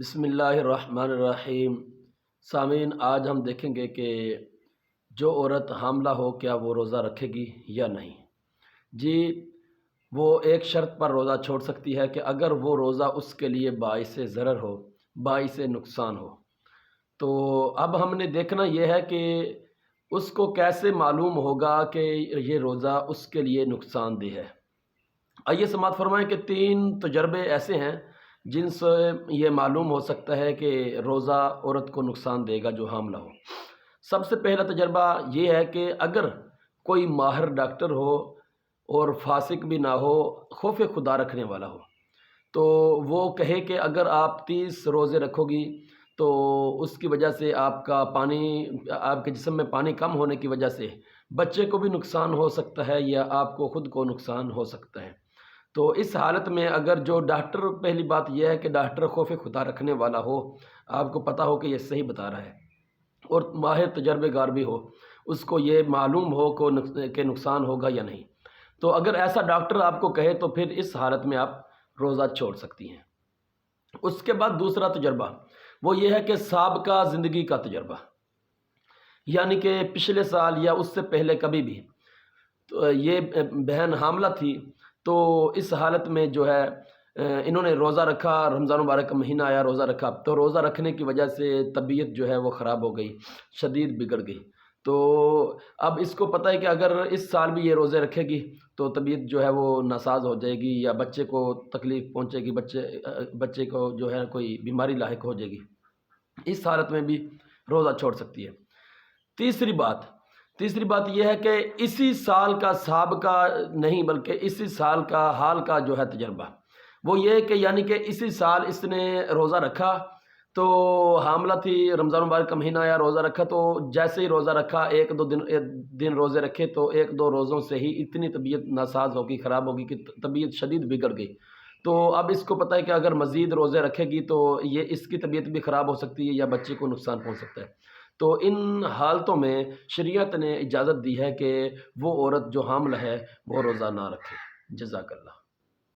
بسم اللہ الرحمن الرحیم۔ سامعین، آج ہم دیکھیں گے کہ جو عورت حاملہ ہو کیا وہ روزہ رکھے گی یا نہیں۔ جی، وہ ایک شرط پر روزہ چھوڑ سکتی ہے کہ اگر وہ روزہ اس کے لیے باعث ضرر ہو، باعث نقصان ہو۔ تو اب ہم نے دیکھنا یہ ہے کہ اس کو کیسے معلوم ہوگا کہ یہ روزہ اس کے لیے نقصان دہ ہے۔ آئیے سماعت فرمائیں کہ 3 تجربے ایسے ہیں جن سے یہ معلوم ہو سکتا ہے کہ روزہ عورت کو نقصان دے گا جو حاملہ ہو۔ سب سے پہلا تجربہ یہ ہے کہ اگر کوئی ماہر ڈاکٹر ہو اور فاسق بھی نہ ہو، خوف خدا رکھنے والا ہو، تو وہ کہے کہ اگر آپ 30 روزے رکھو گی تو اس کی وجہ سے آپ کے جسم میں پانی کم ہونے کی وجہ سے بچے کو بھی نقصان ہو سکتا ہے یا آپ کو خود کو نقصان ہو سکتا ہے۔ تو اس حالت میں اگر جو ڈاکٹر، پہلی بات یہ ہے کہ ڈاکٹر خوف خدا رکھنے والا ہو، آپ کو پتہ ہو کہ یہ صحیح بتا رہا ہے اور ماہر تجربے کار بھی ہو، اس کو یہ معلوم ہو کہ نقصان ہوگا یا نہیں، تو اگر ایسا ڈاکٹر آپ کو کہے تو پھر اس حالت میں آپ روزہ چھوڑ سکتی ہیں۔ اس کے بعد دوسرا تجربہ وہ یہ ہے کہ سابقہ زندگی کا تجربہ، یعنی کہ پچھلے سال یا اس سے پہلے کبھی بھی تو یہ بہن حاملہ تھی، تو اس حالت میں جو ہے انہوں نے روزہ رکھا، رمضان مبارک کا مہینہ آیا، روزہ رکھا، تو روزہ رکھنے کی وجہ سے طبیعت جو ہے وہ خراب ہو گئی، شدید بگڑ گئی۔ تو اب اس کو پتہ ہے کہ اگر اس سال بھی یہ روزے رکھے گی تو طبیعت جو ہے وہ ناساز ہو جائے گی یا بچے کو تکلیف پہنچے گی، بچے کو جو ہے کوئی بیماری لاحق ہو جائے گی، اس حالت میں بھی روزہ چھوڑ سکتی ہے۔ تیسری بات یہ ہے کہ اسی سال کا سابقہ نہیں بلکہ اسی سال کا حال کا جو ہے تجربہ، وہ یہ کہ یعنی کہ اسی سال اس نے روزہ رکھا، تو حاملہ تھی، رمضان مبارک کا مہینہ آیا، روزہ رکھا، تو جیسے ہی روزہ رکھا ایک دن روزے رکھے تو 1-2 روزوں سے ہی اتنی طبیعت ناساز ہوگی، خراب ہوگی کہ طبیعت شدید بگڑ گئی۔ تو اب اس کو پتہ ہے کہ اگر مزید روزے رکھے گی تو یہ اس کی طبیعت بھی خراب ہو سکتی ہے یا بچے کو نقصان پہنچ سکتا ہے۔ تو ان حالتوں میں شریعت نے اجازت دی ہے کہ وہ عورت جو حاملہ ہے وہ روزہ نہ رکھے۔ جزاک اللہ۔